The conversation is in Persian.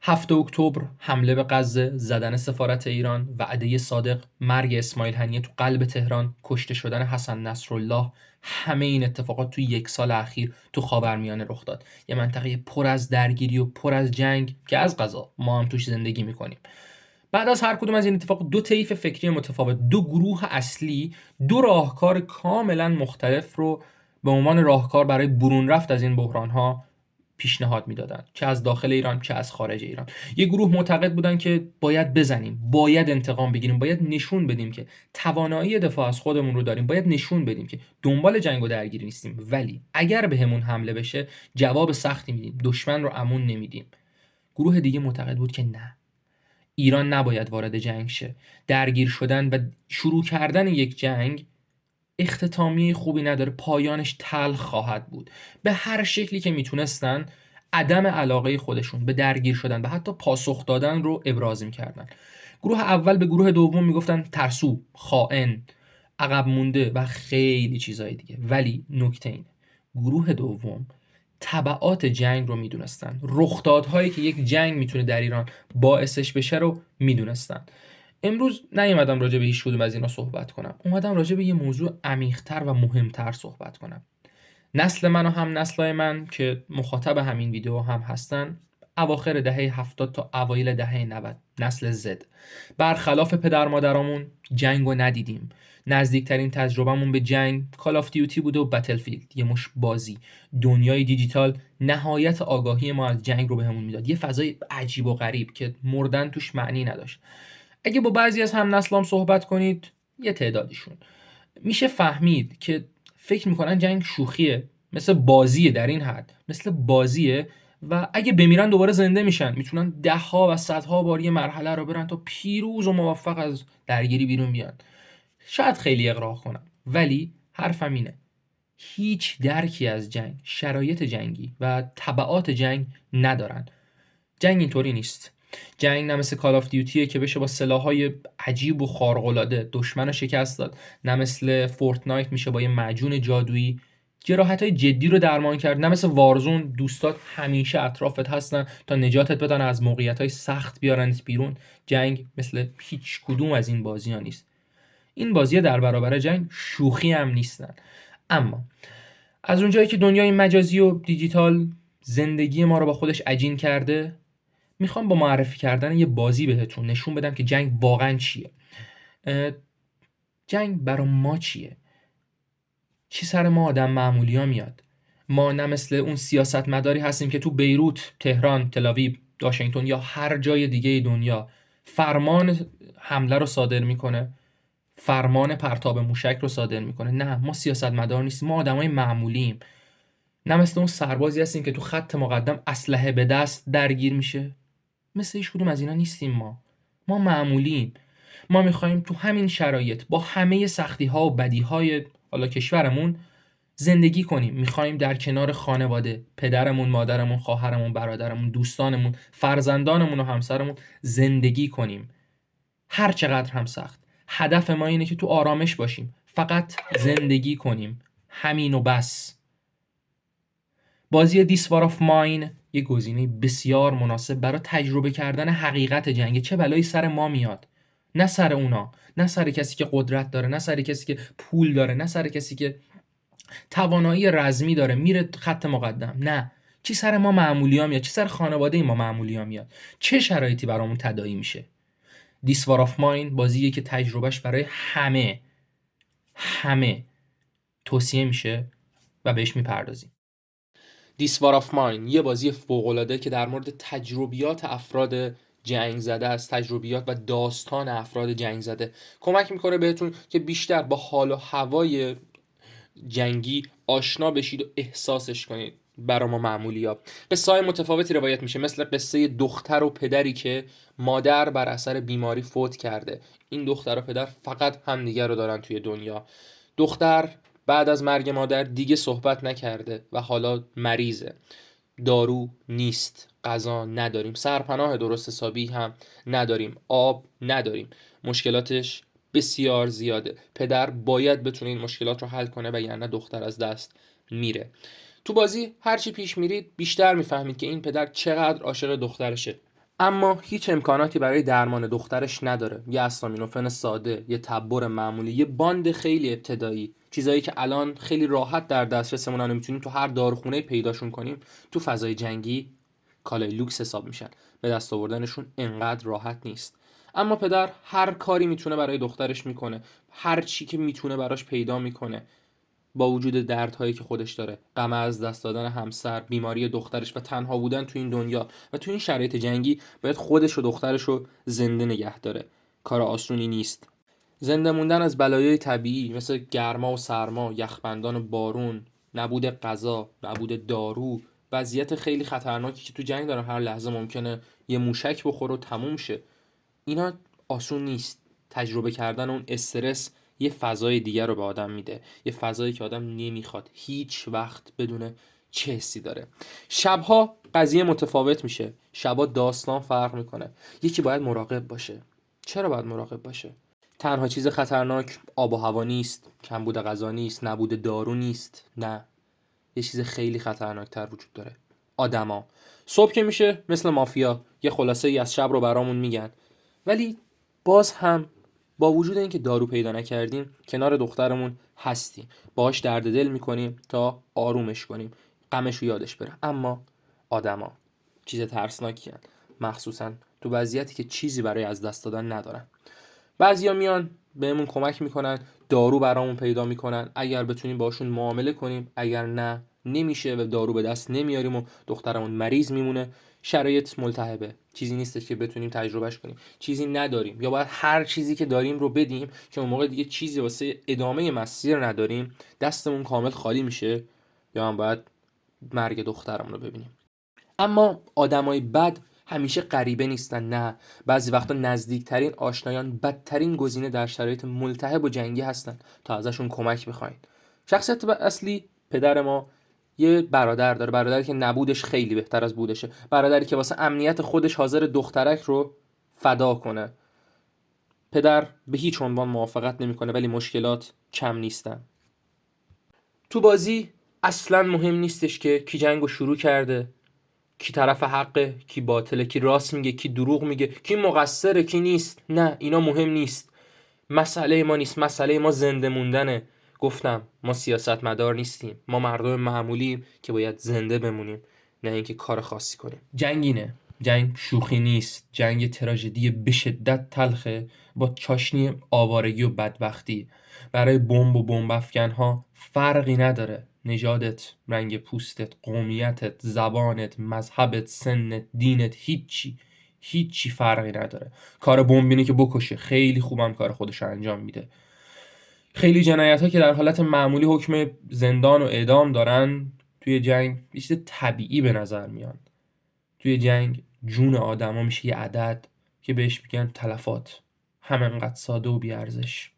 7 اکتبر حمله به غزه، زدن سفارت ایران، وعده صادق، مرگ اسماعیل هنیه تو قلب تهران، کشته شدن حسن نصرالله، همه این اتفاقات تو یک سال اخیر تو خاورمیانه رخ داد. یه منطقه پر از درگیری و پر از جنگ که از قضا ما هم توش زندگی میکنیم. بعد از هر کدوم از این اتفاق دو طیف فکری متفاوت، دو گروه اصلی، دو راهکار کاملا مختلف رو به عنوان راهکار برای برون رفت از این بحران‌ها پیشنهاد میدادن، چه از داخل ایران چه از خارج ایران. یه گروه معتقد بودن که باید بزنیم، باید انتقام بگیریم، باید نشون بدیم که توانایی دفاع از خودمون رو داریم، باید نشون بدیم که دنبال جنگ و درگیری نیستیم، ولی اگر بهمون حمله بشه جواب سختی میدیم، دشمن رو امون نمیدیم. گروه دیگه معتقد بود که نه، ایران نباید وارد جنگ شه. درگیر شدن و شروع کردن یک جنگ اختتامیه خوبی نداره، پایانش تلخ خواهد بود. به هر شکلی که میتونستن عدم علاقه خودشون به درگیر شدن و حتی پاسخ دادن رو ابراز میکردن. گروه اول به گروه دوم میگفتن ترسو، خائن، عقب مونده و خیلی چیزای دیگه. ولی نکته اینه، گروه دوم تبعات جنگ رو میدونستن، رخدادهایی که یک جنگ میتونه در ایران باعثش بشه رو میدونستن. امروز نیومدم راجع به هیچ کدوم از اینا صحبت کنم، اومدم راجع به یه موضوع عمیق‌تر و مهمتر صحبت کنم. نسل من و هم نسلای من که مخاطب همین ویدیو هم هستن، اواخر دهه 70 تا اوایل دهه 90، نسل زد. برخلاف پدر مادرامون جنگو ندیدیم. نزدیکترین تجربهمون به جنگ کال آف دیوتی بوده و بتلفیلد، یه مش بازی. دنیای دیجیتال نهایت آگاهی ما از جنگ رو بهمون میداد، یه فضای عجیب و غریب که مردن توش معنی نداشت. اگه با بعضی از هم نسلام صحبت کنید، یه تعدادیشون، میشه فهمید که فکر میکنن جنگ شوخیه، مثل بازیه، در این حد مثل بازیه و اگه بمیرن دوباره زنده میشن، میتونن ده ها و صدها بار یه مرحله رو برن تا پیروز و موفق از درگیری بیرون بیان. شاید خیلی اغراق کنم، ولی حرفم اینه، هیچ درکی از جنگ، شرایط جنگی و تبعات جنگ ندارن. جنگ اینطوری نیست. جنگ نه مثل کال آف دیوتیه که بشه با سلاح‌های عجیب و خارق‌العاده دشمن رو شکست داد، نه مثل فورتنایت میشه با یه معجون جادویی جراحت‌های جدی رو درمان کرد، نه مثل وارزون دوستات همیشه اطرافت هستن تا نجاتت بدن از موقعیت‌های سخت بیارنت بیرون. جنگ مثل هیچ کدوم از این بازی‌ها نیست. این بازی‌ها در برابر جنگ شوخی هم نیستن. اما از اونجایی که دنیای مجازی و دیجیتال زندگی ما رو با خودش عجین کرده، میخوام با معرفی کردن یه بازی بهتون نشون بدم که جنگ واقعا چیه. جنگ برای ما چیه؟ چی سر ما آدم معمولی ها میاد؟ ما نه مثل اون سیاستمداری هستیم که تو بیروت، تهران، تلاویو، واشنگتن یا هر جای دیگه دنیا فرمان حمله رو صادر میکنه، فرمان پرتاب موشک رو صادر میکنه. نه، ما سیاستمدار نیستیم، ما آدمای معمولیم. نه مثل اون سربازی هستیم که تو خط مقدم اسلحه به دست درگیر میشه. مثل هیچ کدوم از اینا نیستیم. ما معمولیم. ما میخوایم تو همین شرایط با همه سختی ها و بدی های حالا کشورمون زندگی کنیم. میخوایم در کنار خانواده، پدرمون، مادرمون، خواهرمون، برادرمون، دوستانمون، فرزندانمون و همسرمون زندگی کنیم، هر چقدر هم سخت. هدف ما اینه که تو آرامش باشیم، فقط زندگی کنیم، همین و بس. بازی This War of Mine یه گزینه بسیار مناسب برای تجربه کردن حقیقت جنگ. چه بلایی سر ما میاد؟ نه سر اونا، نه سر کسی که قدرت داره، نه سر کسی که پول داره، نه سر کسی که توانایی رزمی داره میره خط مقدم. نه، چی سر ما معمولی ها میاد؟ چی سر خانواده ما معمولی ها میاد؟ چه شرایطی برامون تداعی میشه؟ This War of Mine بازیه که تجربهش برای همه توصیه میشه و بهش میپردازیم. This War of Mine یه بازی فوق‌العاده که در مورد تجربیات افراد جنگ زده است، تجربیات و داستان افراد جنگ زده کمک میکنه بهتون که بیشتر با حال و هوای جنگی آشنا بشید و احساسش کنید. برای ما معمولی‌ها قصه‌های متفاوتی روایت میشه، مثل قصه دختر و پدری که مادر بر اثر بیماری فوت کرده. این دختر و پدر فقط همدیگر رو دارن توی دنیا. دختر بعد از مرگ مادر دیگه صحبت نکرده و حالا مریضه. دارو نیست، غذا نداریم، سرپناه درست حسابی هم نداریم، آب نداریم. مشکلاتش بسیار زیاده. پدر باید بتونه این مشکلات رو حل کنه و یعنی دختر از دست میره. تو بازی هرچی پیش میرید بیشتر میفهمید که این پدر چقدر عاشق دخترشه. اما هیچ امکاناتی برای درمان دخترش نداره. یه استامینوفن ساده، یه تبر معمولی، یه باند خیلی ابتدایی، چیزایی که الان خیلی راحت در دسترسمون و میتونیم تو هر داروخونه پیداشون کنیم، تو فضای جنگی کالای لوکس حساب میشن. به دست آوردنشون انقدر راحت نیست. اما پدر هر کاری میتونه برای دخترش میکنه، هر چی که میتونه براش پیدا میکنه، با وجود دردهایی که خودش داره، غم از دست دادن همسر، بیماری دخترش و تنها بودن تو این دنیا و تو این شرایط جنگی، باید خودش و دخترش رو زنده نگه داره. کار آسونی نیست. زنده موندن از بلایای طبیعی مثل گرما و سرما، یخبندان و بارون، نبود غذا، نبود دارو، وضعیت خیلی خطرناکی که تو جنگ دارن، هر لحظه ممکنه یه موشک بخوره و تموم شه. اینا آسون نیست. تجربه کردن اون استرس یه فضای دیگر رو به آدم میده، یه فضایی که آدم نمیخواد هیچ وقت بدونه چه حسی داره. شبها قضیه متفاوت میشه، شبها داستان فرق میکنه. یکی باید مراقب باشه. چرا باید مراقب باشه؟ تنها چیز خطرناک آب و هوا نیست، کمبود غذا نیست، نبود دارو نیست. نه، یه چیز خیلی خطرناکتر وجود داره. آدما. صبح که میشه مثل مافیا یه خلاصه ای از شب رو برامون میگن، ولی باز هم با وجود اینکه دارو پیدا نکردیم، کنار دخترمون هستیم، باهاش درد دل میکنیم تا آرومش کنیم، غمش رو یادش بره. اما آدما چیز ترسناکی هن. مخصوصا تو وضعیتی که چیزی برای از دست دادن ندارن. بعضیا میان بهمون کمک میکنن، دارو برامون پیدا میکنن، اگر بتونیم باشون معامله کنیم، اگر نه نمیشه و دارو به دست نمیاریم و دخترمون مریض میمونه. شرایط ملتهبه، چیزی نیستش که بتونیم تجربهش کنیم، چیزی نداریم، یا باید هر چیزی که داریم رو بدیم که اون موقع دیگه چیزی واسه ادامه مسیر نداریم، دستمون کامل خالی میشه، یا هم باید مرگ دخترمون رو ببینیم. اما آدمای بد همیشه غریبه نیستن. نه، بعضی وقتا نزدیکترین آشنایان بدترین گزینه در شرایط ملتهب و جنگی هستن تا ازشون کمک بخواین. شخصیت اصلی پدر ما یه برادر داره، برادری که نبودش خیلی بهتر از بودشه، برادری که واسه امنیت خودش حاضر دخترک رو فدا کنه. پدر به هیچ عنوان موافقت نمیکنه، ولی مشکلات کم نیستن. تو بازی اصلا مهم نیستش که کی جنگو شروع کرده، کی طرف حقه، کی باطله، کی راست میگه، کی دروغ میگه، کی مقصره، کی نیست. نه، اینا مهم نیست. مسئله ما نیست. مسئله ما زنده موندنه. گفتم ما سیاستمدار نیستیم، ما مردم معمولیم که باید زنده بمونیم، نه اینکه کار خاصی کنیم. جنگ اینه. جنگ شوخی نیست. جنگ تراژدی به شدت تلخه، با چاشنی آوارگی و بدبختی. برای بمب و بمب افکن‌ها فرقی نداره نژادت، رنگ پوستت، قومیتت، زبانت، مذهبت، سنت، دینت، هیچی فرقی نداره. کار بمب اینه که بکشه. خیلی خوبم کار خودش رو انجام میده. خیلی جنایت ها که در حالت معمولی حکم زندان و اعدام دارن، توی جنگ یه چیز طبیعی به نظر میان. توی جنگ جون آدما میشه یه عدد که بهش میگن تلفات. همینقدر ساده و بیارزش.